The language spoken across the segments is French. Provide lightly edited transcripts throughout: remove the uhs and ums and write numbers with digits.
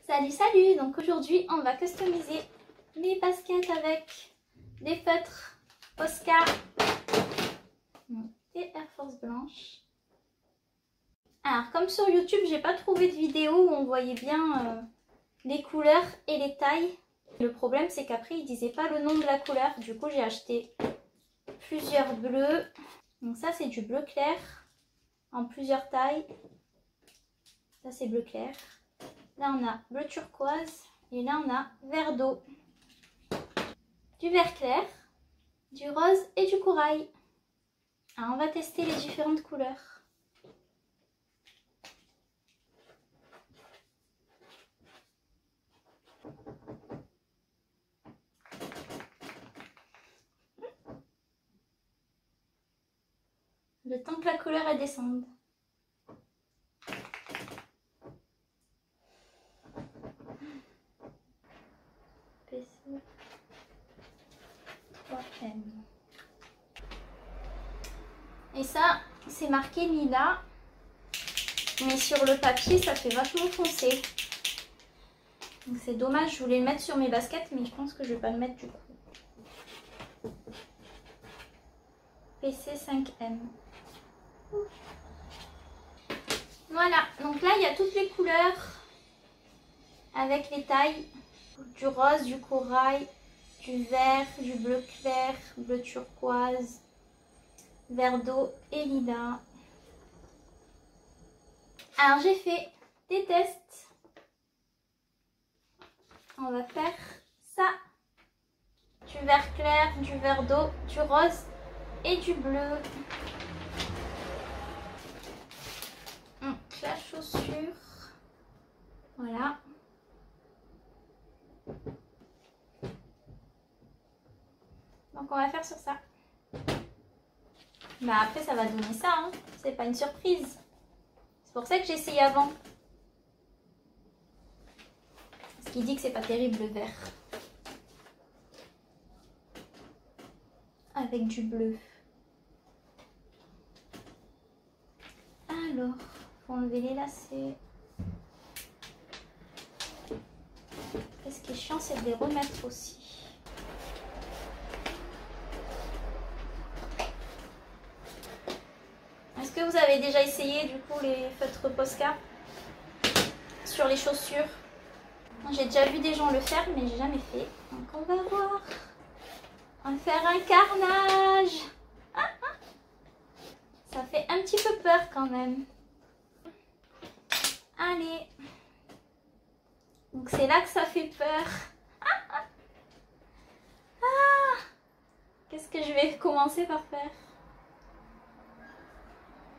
Salut salut, donc aujourd'hui on va customiser les baskets avec des feutres Oscar et Air Force blanches. Alors comme sur YouTube j'ai pas trouvé de vidéo où on voyait bien les couleurs et les tailles. Le problème c'est qu'après ils disaient pas le nom de la couleur, du coup j'ai acheté plusieurs bleus. Donc ça c'est du bleu clair en plusieurs tailles. Ça c'est bleu clair. Là on a bleu turquoise et là on a vert d'eau, du vert clair, du rose et du corail. Alors on va tester les différentes couleurs. Le temps que la couleur elle descende. PC 3M. Et ça, c'est marqué lilas. Mais sur le papier, ça fait vachement foncé. Donc c'est dommage, je voulais le mettre sur mes baskets, mais je pense que je vais pas le mettre du coup. PC 5M. Voilà, donc là il y a toutes les couleurs avec les tailles. Du rose, du corail, du vert, du bleu clair, bleu turquoise, vert d'eau et lilas. Alors j'ai fait des tests. On va faire ça. Du vert clair, du vert d'eau, du rose et du bleu. Donc la chaussure. Voilà. Donc on va faire sur ça. Mais après ça va donner ça, hein. C'est pas une surprise. C'est pour ça que j'ai essayé avant. Parce qu'il dit que c'est pas terrible le vert. Avec du bleu. Alors, faut enlever les lacets. Et ce qui est chiant, c'est de les remettre aussi. Est-ce que vous avez déjà essayé du coup les feutres Posca sur les chaussures? J'ai déjà vu des gens le faire, mais j'ai jamais fait. Donc on va voir. On va faire un carnage. Ça fait un petit peu peur quand même. Allez. Donc c'est là que ça fait peur. Qu'est-ce que je vais commencer par faire?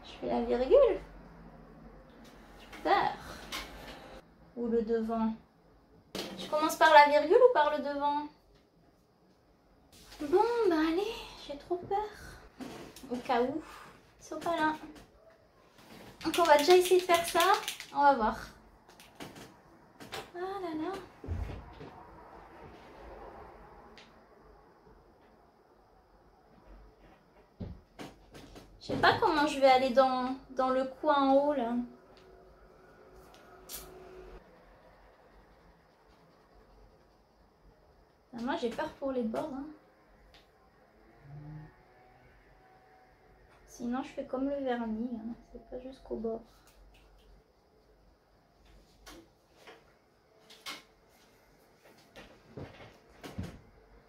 Je fais la virgule. J'ai peur. Ou le devant. Je commence par la virgule ou par le devant? Bon, ben allez, j'ai trop peur. Au cas où, ils sont pas là. Donc on va déjà essayer de faire ça. On va voir. Ah là là. Je sais pas comment je vais aller dans le coin en haut là. Moi j'ai peur pour les bords. Hein. Sinon je fais comme le vernis. Hein. C'est pas jusqu'au bord.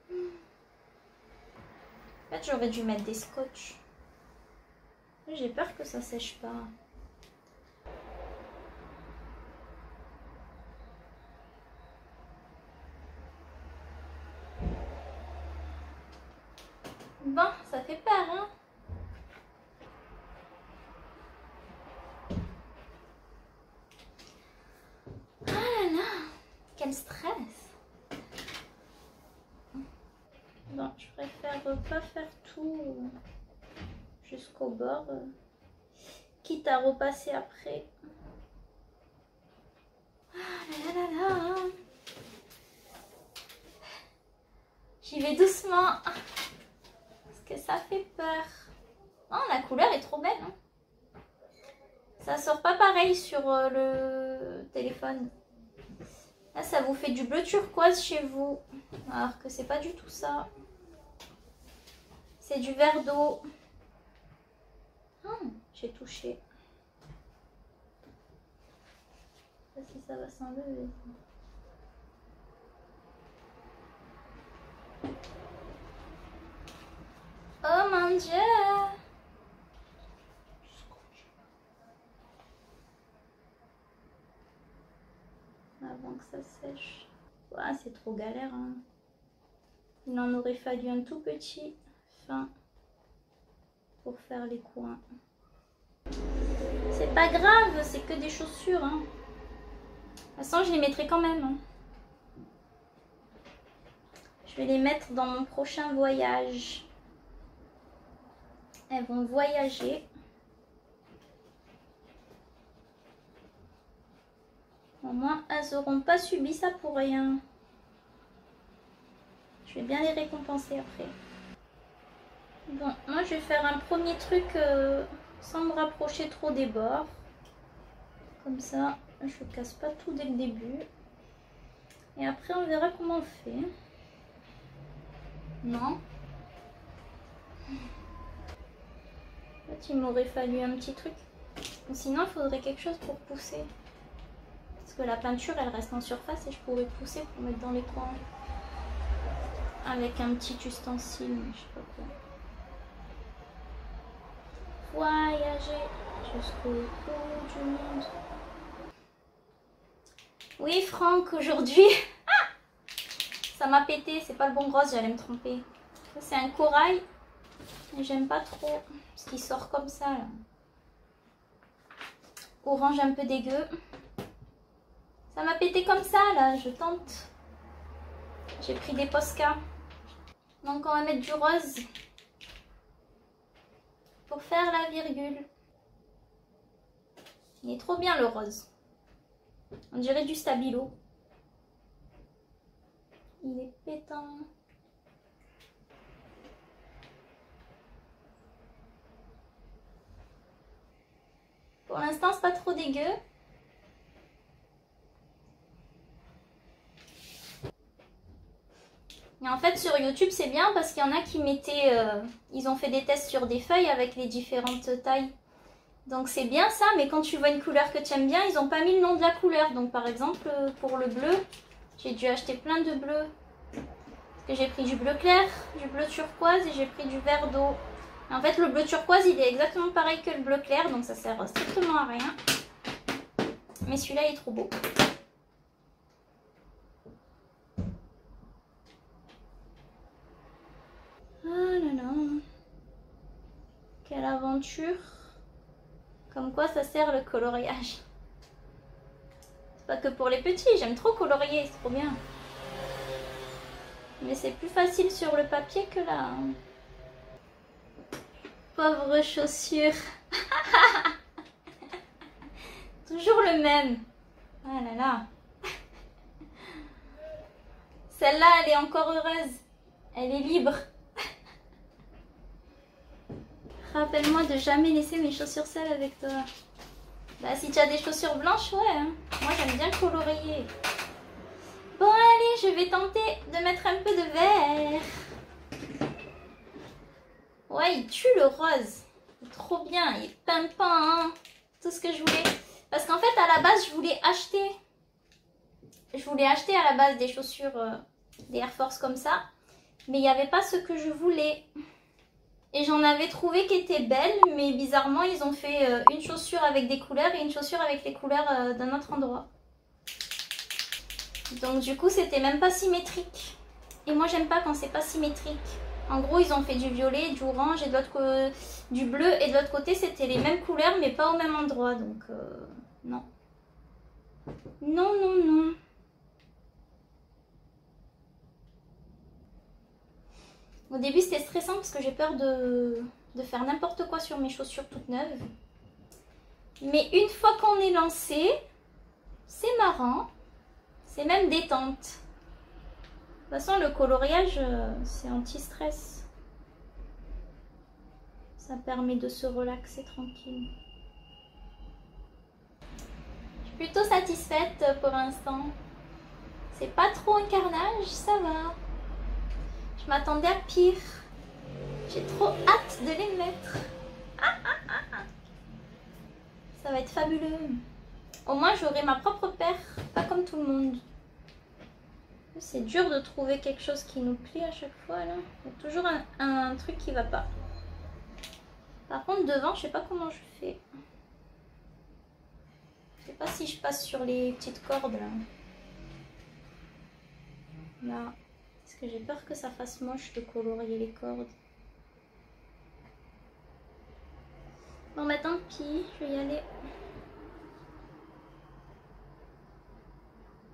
En fait j'aurais dû mettre des scotch. J'ai peur que ça sèche pas. Bon, ça fait peur, hein? Ah là là, quel stress! Bon, je préfère pas faire tout jusqu'au bord, quitte à repasser après. Ah là là là là! J'y vais doucement. Que ça fait peur. Oh, la couleur est trop belle. Hein, ça sort pas pareil sur le téléphone. Là, ça vous fait du bleu turquoise chez vous. Alors que c'est pas du tout ça. C'est du vert d'eau. J'ai touché. Je sais pas si ça va s'enlever. Oh mon Dieu! Avant que ça sèche. Ouais, c'est trop galère. Hein. Il en aurait fallu un tout petit fin pour faire les coins. C'est pas grave, c'est que des chaussures. Hein. De toute façon, je les mettrai quand même. Hein. Je vais les mettre dans mon prochain voyage. Elles vont voyager. Au moins, elles n'auront pas subi ça pour rien. Je vais bien les récompenser après. Bon, moi je vais faire un premier truc sans me rapprocher trop des bords. Comme ça, je ne casse pas tout dès le début. Et après, on verra comment on fait. Non. En fait, il m'aurait fallu un petit truc. Sinon, il faudrait quelque chose pour pousser. Parce que la peinture, elle reste en surface et je pourrais pousser pour mettre dans les coins. Avec un petit ustensile, mais je sais pas quoi. Voyager jusqu'au bout du monde. Oui, Franck, aujourd'hui, ça m'a pété. C'est pas le bon rose, j'allais me tromper. C'est un corail. Et j'aime pas trop ce qui sort comme ça. Là. Orange un peu dégueu. Ça m'a pété comme ça, là. Je tente. J'ai pris des Posca. Donc, on va mettre du rose. Pour faire la virgule. Il est trop bien, le rose. On dirait du Stabilo. Il est pétant. Pour l'instant, c'est pas trop dégueu. Et en fait, sur YouTube, c'est bien parce qu'il y en a qui mettaient... ils ont fait des tests sur des feuilles avec les différentes tailles. Donc c'est bien ça, mais quand tu vois une couleur que tu aimes bien, ils n'ont pas mis le nom de la couleur. Donc par exemple, pour le bleu, j'ai dû acheter plein de bleus. Parce que j'ai pris du bleu clair, du bleu turquoise et j'ai pris du vert d'eau. En fait, le bleu turquoise, il est exactement pareil que le bleu clair, donc ça sert strictement à rien. Mais celui-là, il est trop beau. Ah là là. Quelle aventure. Comme quoi ça sert le coloriage. C'est pas que pour les petits, j'aime trop colorier, c'est trop bien. Mais c'est plus facile sur le papier que là. Pauvre chaussure. Toujours le même. Ah là là. Celle-là, elle est encore heureuse. Elle est libre. Rappelle-moi de jamais laisser mes chaussures sales avec toi. Bah si tu as des chaussures blanches, ouais. Hein. Moi j'aime bien colorier. Bon allez, je vais tenter de mettre un peu de vert. Ouais, il tue le rose. Trop bien, il est pimpant. Hein. Tout ce que je voulais. Parce qu'en fait, à la base, je voulais acheter à la base des chaussures, des Air Force comme ça. Mais il n'y avait pas ce que je voulais. Et j'en avais trouvé qui étaient belles, mais bizarrement, ils ont fait une chaussure avec des couleurs et une chaussure avec les couleurs d'un autre endroit. Donc du coup, c'était même pas symétrique. Et moi, j'aime pas quand c'est pas symétrique. En gros, ils ont fait du violet, du orange et de l'autre du bleu. Et de l'autre côté, c'était les mêmes couleurs, mais pas au même endroit. Donc, non. Non, non, non. Au début, c'était stressant parce que j'ai peur de faire n'importe quoi sur mes chaussures toutes neuves. Mais une fois qu'on est lancé, c'est marrant. C'est même détente. De toute façon, le coloriage, c'est anti-stress. Ça permet de se relaxer tranquille. Je suis plutôt satisfaite pour l'instant. C'est pas trop un carnage, ça va. Je m'attendais à pire. J'ai trop hâte de les mettre. Ça va être fabuleux. Au moins j'aurai ma propre paire, pas comme tout le monde. C'est dur de trouver quelque chose qui nous plaît à chaque fois là. Il y a toujours un truc qui va pas. Par contre devant, je sais pas comment je fais. Je sais pas si je passe sur les petites cordes là. Là. Parce que j'ai peur que ça fasse moche de colorier les cordes. Bon bah tant pis, je vais y aller.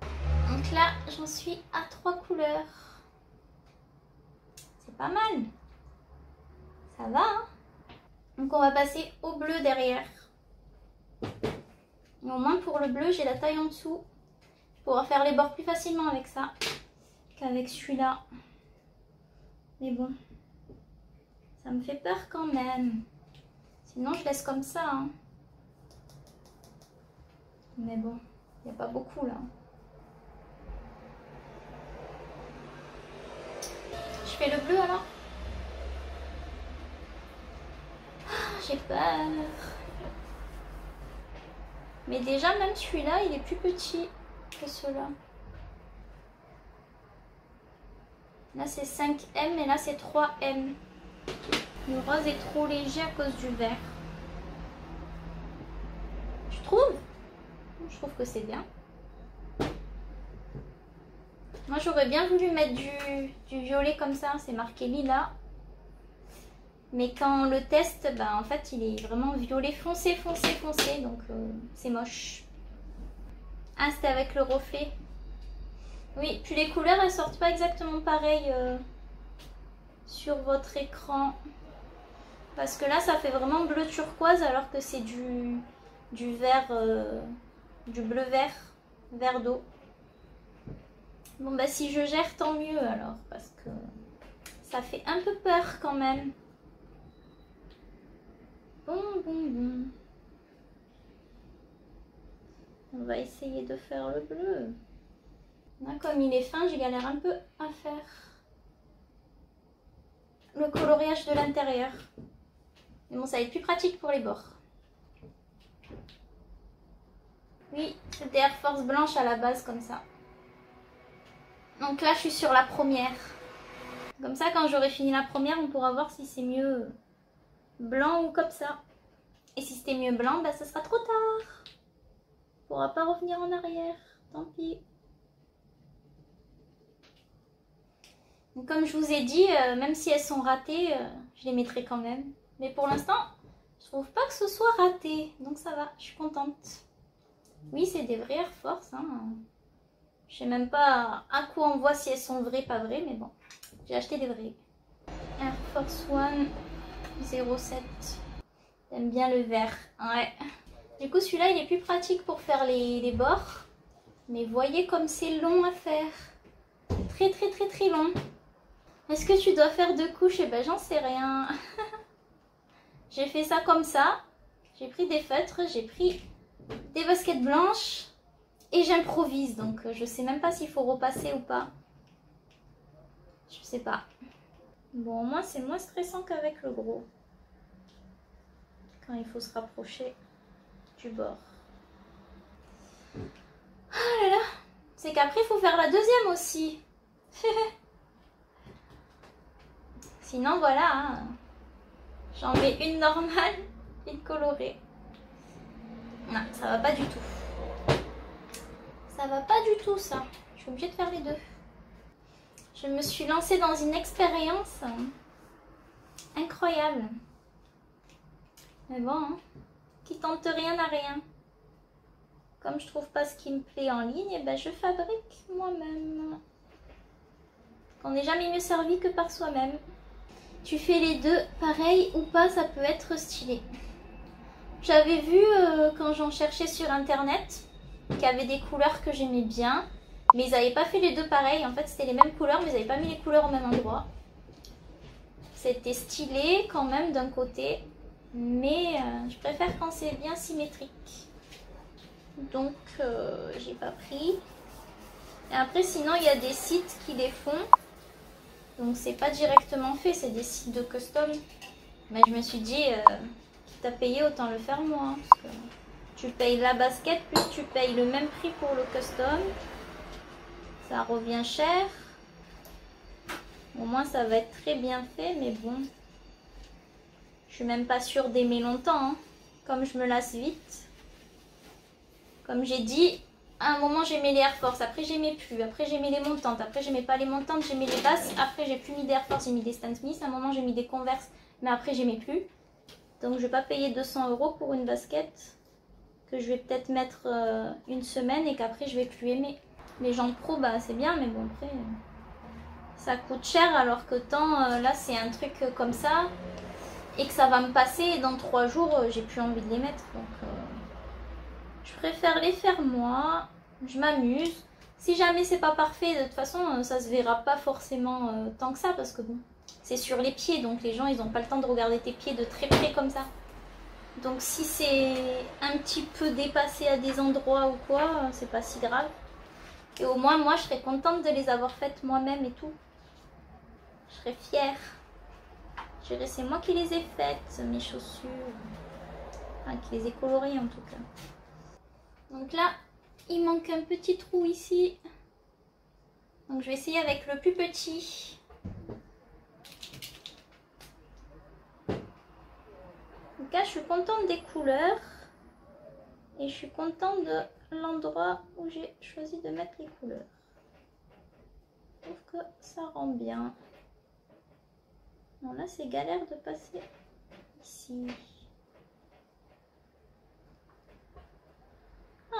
Donc là, j'en suis à 3 couleurs. C'est pas mal. Ça va, hein? Donc on va passer au bleu derrière. Et au moins pour le bleu, j'ai la taille en dessous. Je pourrai faire les bords plus facilement avec ça qu'avec celui-là. Mais bon, ça me fait peur quand même. Sinon, je laisse comme ça. Hein. Mais bon, il n'y a pas beaucoup là. Je fais le bleu alors. J'ai peur. Mais déjà, même celui-là, il est plus petit que ceux-là. Là, c'est 5M et là, c'est 3M. Le rose est trop léger à cause du vert. Je trouve que c'est bien. Moi, j'aurais bien voulu mettre du violet comme ça. C'est marqué lilas. Mais quand on le teste, bah, en fait, il est vraiment violet foncé, foncé, foncé. Donc, c'est moche. Ah, c'était avec le reflet. Oui, puis les couleurs, elles sortent pas exactement pareil sur votre écran. Parce que là, ça fait vraiment bleu turquoise alors que c'est du vert, du bleu vert, vert d'eau. Bon, bah si je gère, tant mieux alors. Parce que ça fait un peu peur quand même. Bon. On va essayer de faire le bleu. Là, comme il est fin, je galère un peu à faire le coloriage de l'intérieur. Mais bon, ça va être plus pratique pour les bords. Oui, c'était Air Force blanche à la base comme ça. Donc là, je suis sur la première. Comme ça, quand j'aurai fini la première, on pourra voir si c'est mieux blanc ou comme ça. Et si c'était mieux blanc, bah, ça sera trop tard. On pourra pas revenir en arrière. Tant pis. Donc, comme je vous ai dit, même si elles sont ratées, je les mettrai quand même. Mais pour l'instant, je trouve pas que ce soit raté. Donc ça va, je suis contente. Oui, c'est des vraies Air Force. Hein. Je sais même pas à quoi on voit si elles sont vraies, pas vraies. Mais bon, j'ai acheté des vraies. Air Force One 07. J'aime bien le vert. Ouais. Du coup, celui-là, il est plus pratique pour faire les bords. Mais voyez comme c'est long à faire. Très, très, très, très long. Est-ce que tu dois faire 2 couches? Eh ben, j'en sais rien. J'ai fait ça comme ça. J'ai pris des feutres, j'ai pris des baskets blanches et j'improvise. Donc, je sais même pas s'il faut repasser ou pas. Je sais pas. Bon, au moins, c'est moins stressant qu'avec le gros. Quand il faut se rapprocher du bord. Oh là là. C'est qu'après, il faut faire la deuxième aussi. Sinon, voilà. Hein. J'en mets une normale, une colorée. Non, ça va pas du tout. Ça va pas du tout, ça. Je suis obligée de faire les deux. Je me suis lancée dans une expérience incroyable. Mais bon, hein, qui tente rien n'a rien. Comme je trouve pas ce qui me plaît en ligne, et ben je fabrique moi-même. On n'est jamais mieux servi que par soi-même. Tu fais les deux pareil ou pas, ça peut être stylé. J'avais vu quand j'en cherchais sur internet qu'il y avait des couleurs que j'aimais bien, mais ils n'avaient pas fait les deux pareils. En fait, c'était les mêmes couleurs, mais ils n'avaient pas mis les couleurs au même endroit. C'était stylé quand même d'un côté, mais je préfère quand c'est bien symétrique. Donc, j'ai pas pris. Et après sinon il y a des sites qui les font. Donc c'est pas directement fait, c'est des sites de custom. Mais je me suis dit, quitte à payer, autant le faire moi. Hein, parce que tu payes la basket, plus tu payes le même prix pour le custom. Ça revient cher. Au moins ça va être très bien fait, mais bon. Je suis même pas sûre d'aimer longtemps. Hein. Comme je me lasse vite. Comme j'ai dit, à un moment j'aimais les Air Force, après j'aimais plus, après j'aimais les montantes, après j'aimais pas les montantes, j'aimais les basses, après j'ai plus mis des Air Force, j'ai mis des Stan Smith, à un moment j'ai mis des Converse, mais après j'aimais plus. Donc je vais pas payer 200 € pour une basket que je vais peut-être mettre une semaine et qu'après je vais plus aimer. Les jambes pro, bah c'est bien, mais bon après ça coûte cher, alors que tant là c'est un truc comme ça et que ça va me passer et dans 3 jours j'ai plus envie de les mettre. Donc je préfère les faire moi, je m'amuse. Si jamais c'est pas parfait, de toute façon ça se verra pas forcément tant que ça, parce que bon, c'est sur les pieds, donc les gens ils ont pas le temps de regarder tes pieds de très près comme ça. Donc si c'est un petit peu dépassé à des endroits ou quoi, c'est pas si grave. Et au moins moi je serais contente de les avoir faites moi-même et tout. Je serais fière. Je dirais c'est moi qui les ai faites, mes chaussures. Enfin qui les ai colorées en tout cas. Donc là, il manque un petit trou ici. Donc je vais essayer avec le plus petit. En tout cas, je suis contente des couleurs. Et je suis contente de l'endroit où j'ai choisi de mettre les couleurs. Je trouve que ça rend bien. Bon là, c'est galère de passer ici.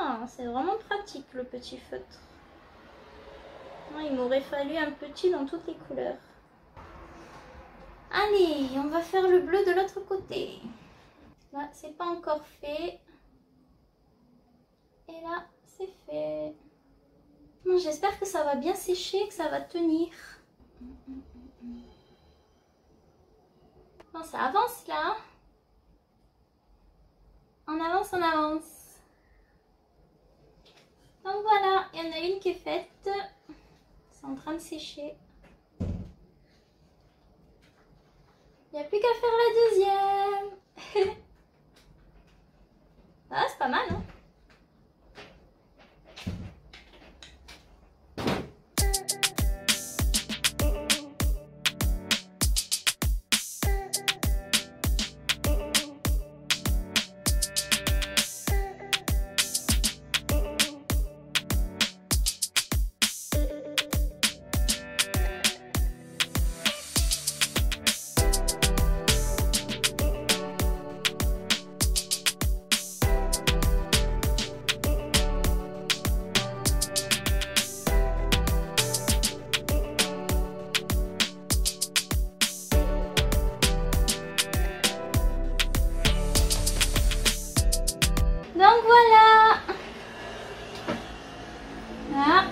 Ah, c'est vraiment pratique le petit feutre. Non, il m'aurait fallu un petit dans toutes les couleurs. Allez, on va faire le bleu de l'autre côté. Là, c'est pas encore fait. Et là, c'est fait. Bon, j'espère que ça va bien sécher, que ça va tenir. Bon, ça avance là. On avance, on avance. Donc voilà, il y en a une qui est faite. C'est en train de sécher. Il n'y a plus qu'à faire la deuxième. Ah, c'est pas mal, hein? Donc voilà. Voilà.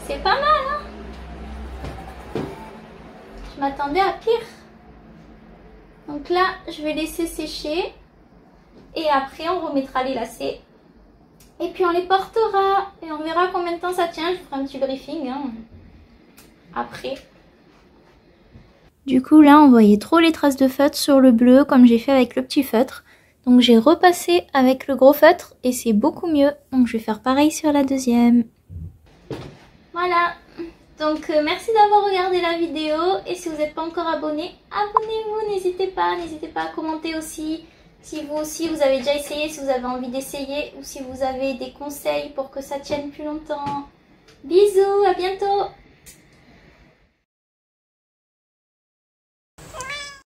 C'est pas mal, hein? Je m'attendais à pire. Donc là, je vais laisser sécher. Et après, on remettra les lacets. Et puis on les portera. Et on verra combien de temps ça tient. Je ferai un petit briefing, hein, après. Du coup, là, on voyait trop les traces de feutre sur le bleu, comme j'ai fait avec le petit feutre. Donc, j'ai repassé avec le gros feutre et c'est beaucoup mieux. Donc, je vais faire pareil sur la deuxième. Voilà. Donc, merci d'avoir regardé la vidéo. Et si vous n'êtes pas encore abonné, abonnez-vous. N'hésitez pas à commenter aussi. Si vous aussi, vous avez déjà essayé, si vous avez envie d'essayer. Ou si vous avez des conseils pour que ça tienne plus longtemps. Bisous, à bientôt.